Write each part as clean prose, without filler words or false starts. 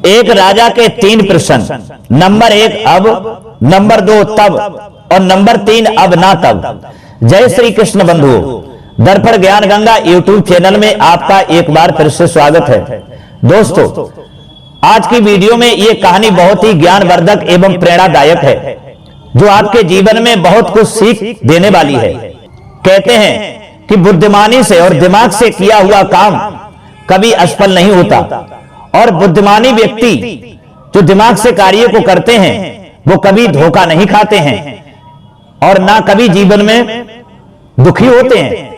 एक राजा के 3 प्रश्न, नंबर 1 अब, नंबर 2 तब और नंबर 3 अब ना तब। जय श्री कृष्ण बंधुओं, दर्पण ज्ञान गंगा यूट्यूब चैनल में आपका एक बार फिर से स्वागत है। दोस्तों, आज की वीडियो में यह कहानी बहुत ही ज्ञानवर्धक एवं प्रेरणादायक है, जो आपके जीवन में बहुत कुछ सीख देने वाली है। कहते हैं कि बुद्धिमानी से और दिमाग से किया हुआ काम कभी असफल नहीं होता, और बुद्धिमानी व्यक्ति जो दिमाग से कार्य को करते हैं वो कभी धोखा नहीं खाते हैं और ना कभी जीवन में दुखी होते हैं,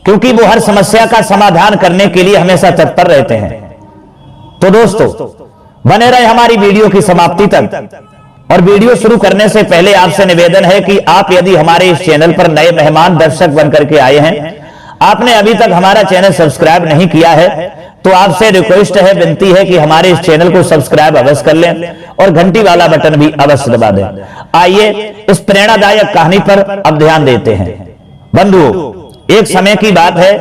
क्योंकि वो हर समस्या का समाधान करने के लिए हमेशा तत्पर रहते हैं। तो दोस्तों, बने रहे हमारी वीडियो की समाप्ति तक। और वीडियो शुरू करने से पहले आपसे निवेदन है कि आप यदि हमारे इस चैनल पर नए मेहमान दर्शक बनकर के आए हैं, आपने अभी तक हमारा चैनल सब्सक्राइब नहीं किया है, तो आपसे रिक्वेस्ट है, विनती है कि हमारे इस चैनल को सब्सक्राइब अवश्य कर लें और घंटी वाला बटन भी अवश्य दबा दें। आइए इस प्रेरणादायक कहानी पर अब ध्यान देते हैं। बंधुओं, एक समय की बात है,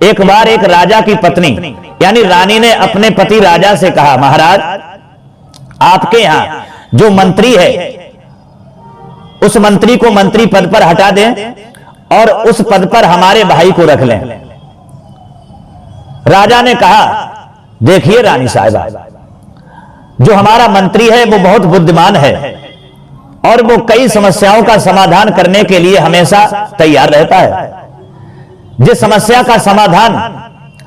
एक बार एक राजा की पत्नी यानी रानी ने अपने पति राजा से कहा, महाराज, आपके यहां जो मंत्री है उस मंत्री को मंत्री पद पर हटा दें और उस पद पर हमारे भाई को रख लें। राजा ने कहा, देखिए रानी साहिबा, जो हमारा मंत्री है वो बहुत बुद्धिमान है और वो कई समस्याओं का समाधान करने के लिए हमेशा तैयार रहता है। जिस समस्या का समाधान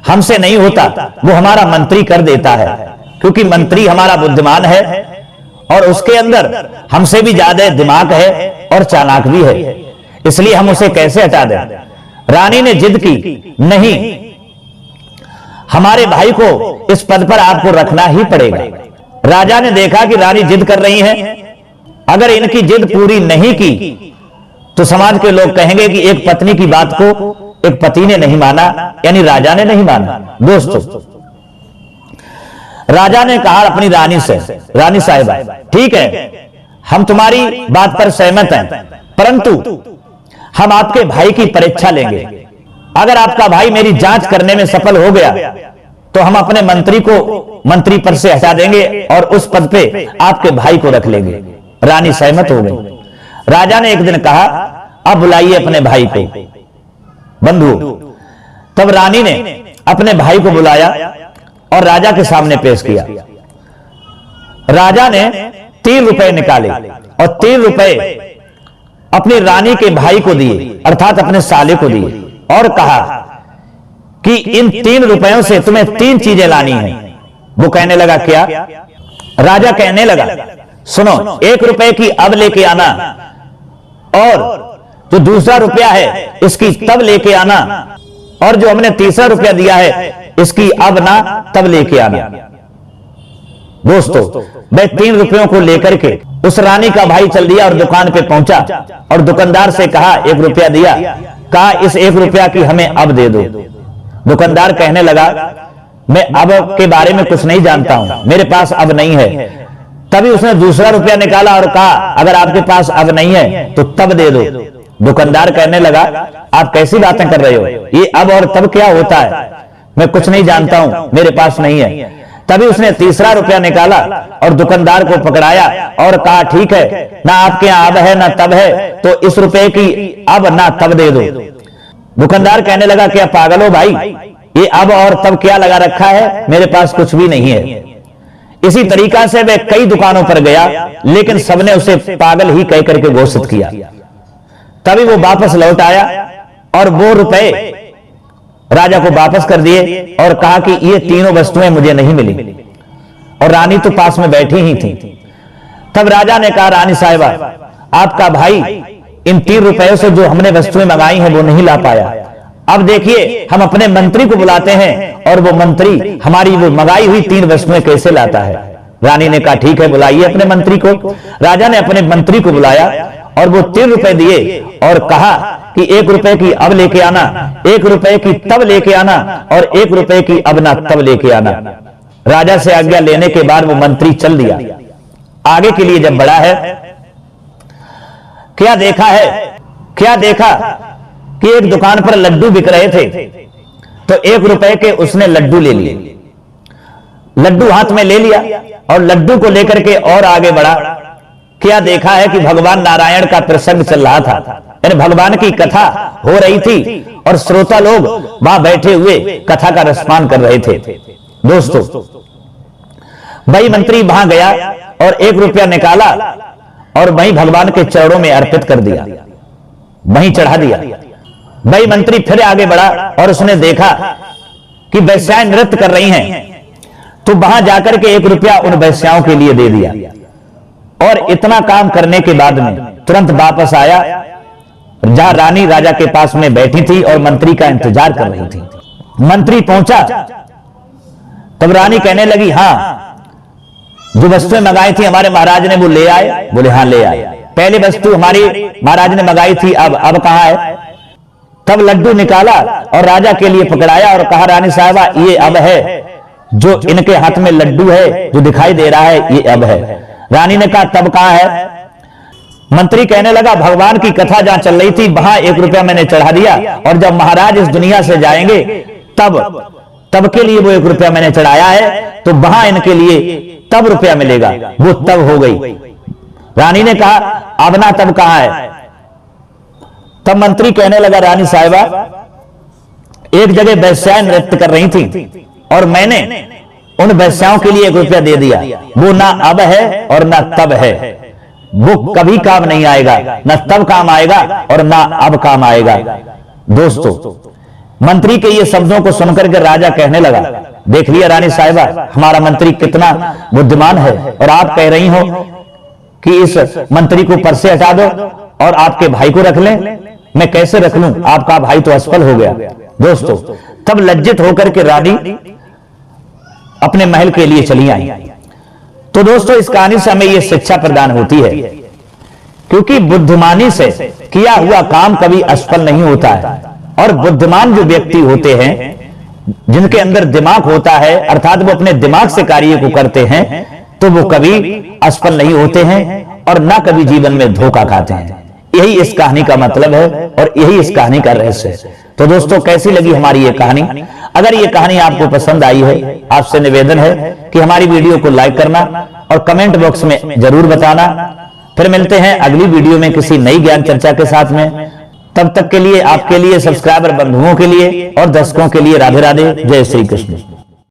हमसे नहीं होता वो हमारा मंत्री कर देता है, क्योंकि मंत्री हमारा बुद्धिमान है और उसके अंदर हमसे भी ज्यादा दिमाग है और चालाक भी है, इसलिए हम उसे कैसे हटा दें। रानी ने जिद की, नहीं, हमारे भाई को इस पद पर आपको रखना ही पड़ेगा। राजा ने देखा कि रानी जिद कर रही है, अगर इनकी जिद पूरी नहीं की तो समाज के लोग कहेंगे कि एक पत्नी की बात को एक पति ने नहीं माना, यानी राजा ने नहीं माना। दोस्तों, राजा ने कहा अपनी रानी से, रानी साहिबा, ठीक है, हम तुम्हारी बात पर सहमत हैं, परंतु हम आपके भाई की परीक्षा लेंगे। अगर आपका भाई मेरी जांच करने में सफल हो गया तो हम अपने मंत्री को मंत्री पद से हटा देंगे और उस पद पे आपके भाई को रख लेंगे। रानी सहमत हो गई। राजा ने एक दिन कहा, अब बुलाइए अपने भाई को। बंधु, तब रानी ने अपने भाई को बुलाया और राजा के सामने पेश किया। राजा ने 3 रुपए निकाले और 3 रुपए अपनी रानी के भाई को दिए, अर्थात अपने साले को दिए, और कहा कि इन 3 रुपयों से तुम्हें 3 चीजें लानी हैं। वो कहने लगा, क्या? राजा कहने लगा, सुनो, 1 रुपए की अब लेके आना और जो दूसरा रुपया है इसकी तब लेके आना, और जो हमने तीसरा रुपया दिया है इसकी अब ना तब लेके आना। दोस्तों, वह 3 रुपयों को लेकर के उस रानी का भाई चल दिया और दुकान पे पहुंचा और दुकानदार से कहा, 1 रुपया दिया, कहा इस 1 रुपया की हमें अब दे दो। दुकानदार कहने लगा, मैं अब के बारे में कुछ नहीं जानता हूं, मेरे पास अब नहीं है। तभी उसने दूसरा रुपया निकाला और कहा, अगर आपके पास अब नहीं है तो तब दे दो। दुकानदार कहने लगा, आप कैसी बातें कर रहे हो, ये अब और तब क्या होता है, मैं कुछ नहीं जानता हूं, मेरे पास नहीं है। तभी उसने तीसरा रुपया निकाला और दुकानदार को पकड़ाया और कहा, ठीक है, ना आपके यहां अब है ना तब है, तो इस रुपए की अब ना तब दे दो। दुकानदार कहने लगा, क्या पागल हो भाई, ये अब और तब क्या लगा रखा है, मेरे पास कुछ भी नहीं है। इसी तरीका से वह कई दुकानों पर गया, लेकिन सबने उसे पागल ही कह करके घोषित किया। तभी वो वापस लौट आया और वो रुपए राजा को वापस कर दिए और कहा कि ये तीनों वस्तुएं मुझे नहीं मिली, और रानी तो पास में बैठी ही थी। तब राजा ने कहा, रानी साहिबा, आपका भाई इन 3 रुपयों से जो हमने वस्तुएं मंगाई हैं वो नहीं ला पाया। अब देखिए, हम अपने मंत्री को बुलाते हैं और वो मंत्री हमारी वो मंगाई हुई 3 वस्तुएं कैसे लाता है। रानी ने कहा, ठीक है, बुलाइए अपने मंत्री को। राजा ने अपने मंत्री को बुलाया और वो 3 रुपए दिए और कहा कि 1 रुपए की अब लेके आना, 1 रुपए की तब लेके आना और 1 रुपए की अब ना तब लेके आना। राजा से आज्ञा लेने के बाद वो मंत्री चल दिया। आगे के लिए जब बढ़ा है, क्या देखा कि एक दुकान पर लड्डू बिक रहे थे, तो 1 रुपए के उसने लड्डू ले लिए। लड्डू हाथ में ले लिया और लड्डू को लेकर के और आगे बढ़ा। क्या देखा है कि भगवान नारायण का प्रसंग चल रहा था, यानी भगवान की कथा हो रही थी और श्रोता लोग वहां बैठे हुए कथा का रसपान कर रहे थे। दोस्तों, वही मंत्री वहां गया और 1 रुपया निकाला और वहीं भगवान के चरणों में अर्पित कर दिया, वहीं चढ़ा दिया। वही मंत्री फिर आगे बढ़ा और उसने देखा कि वैश्याएं नृत्य कर रही हैं, तो वहां जाकर के 1 रुपया उन वैश्याओं के लिए दे दिया और इतना काम करने के बाद में तुरंत वापस आया जहां रानी राजा के पास में बैठी थी और मंत्री का इंतजार कर रही थी। मंत्री पहुंचा तब रानी कहने लगी, हाँ, जो वस्तुएं मंगाई थी हमारे महाराज ने वो ले आए? बोले हाँ ले आए। पहले वस्तु हमारी महाराज ने मंगाई थी, अब कहां है? तब लड्डू निकाला और राजा के लिए पकड़ाया और कहा, रानी साहिबा ये अब है, जो इनके हाथ में लड्डू है जो दिखाई दे रहा है ये अब है। रानी ने कहा तब कहां है? मंत्री कहने लगा, भगवान की कथा जहां चल रही थी वहां 1 रुपया मैंने चढ़ा दिया और जब महाराज इस दुनिया से जाएंगे तब के लिए वो 1 रुपया मैंने चढ़ाया है, तो वहां इनके लिए तब रुपया मिलेगा। वो तब हो गई। रानी ने कहा अब ना तब कहां है? तब मंत्री कहने लगा, रानी साहिबा एक जगह वैश्याएं नृत्य कर रही थी और मैंने उन वैश्याओं के लिए 1 रुपया दे दिया। वो ना अब है और ना तब है, वो कभी काम नहीं आएगा, ना तब काम आएगा और ना अब काम आएगा। दोस्तों, मंत्री के ये शब्दों को सुनकर के राजा कहने लगा, देख लिया रानी साहिबा हमारा मंत्री कितना बुद्धिमान है, और आप कह रही हो कि इस मंत्री को पर से हटा दो और आपके भाई को रख लें। मैं कैसे रख लूं? आपका भाई तो असफल हो गया। दोस्तों, तब लज्जित होकर के रानी अपने महल के लिए चली आई। तो दोस्तों, इस कहानी से हमें यह शिक्षा प्रदान होती है, क्योंकि बुद्धिमानी से किया हुआ काम कभी असफल नहीं होता है, और बुद्धिमान जो व्यक्ति होते हैं जिनके अंदर दिमाग होता है, अर्थात वो अपने दिमाग से कार्य को करते हैं, तो वो कभी असफल नहीं होते हैं और ना कभी जीवन में धोखा खाते हैं। यही इस कहानी का मतलब है और यही इस कहानी का रहस्य है। तो दोस्तों, कैसी लगी हमारी ये कहानी? अगर ये कहानी आपको पसंद आई है, आपसे निवेदन है कि हमारी वीडियो को लाइक करना और कमेंट बॉक्स में जरूर बताना। फिर मिलते हैं अगली वीडियो में किसी नई ज्ञान चर्चा के साथ में। तब तक के लिए आपके लिए, सब्सक्राइबर बंधुओं के लिए और दर्शकों के लिए राधे राधे, जय श्री कृष्ण।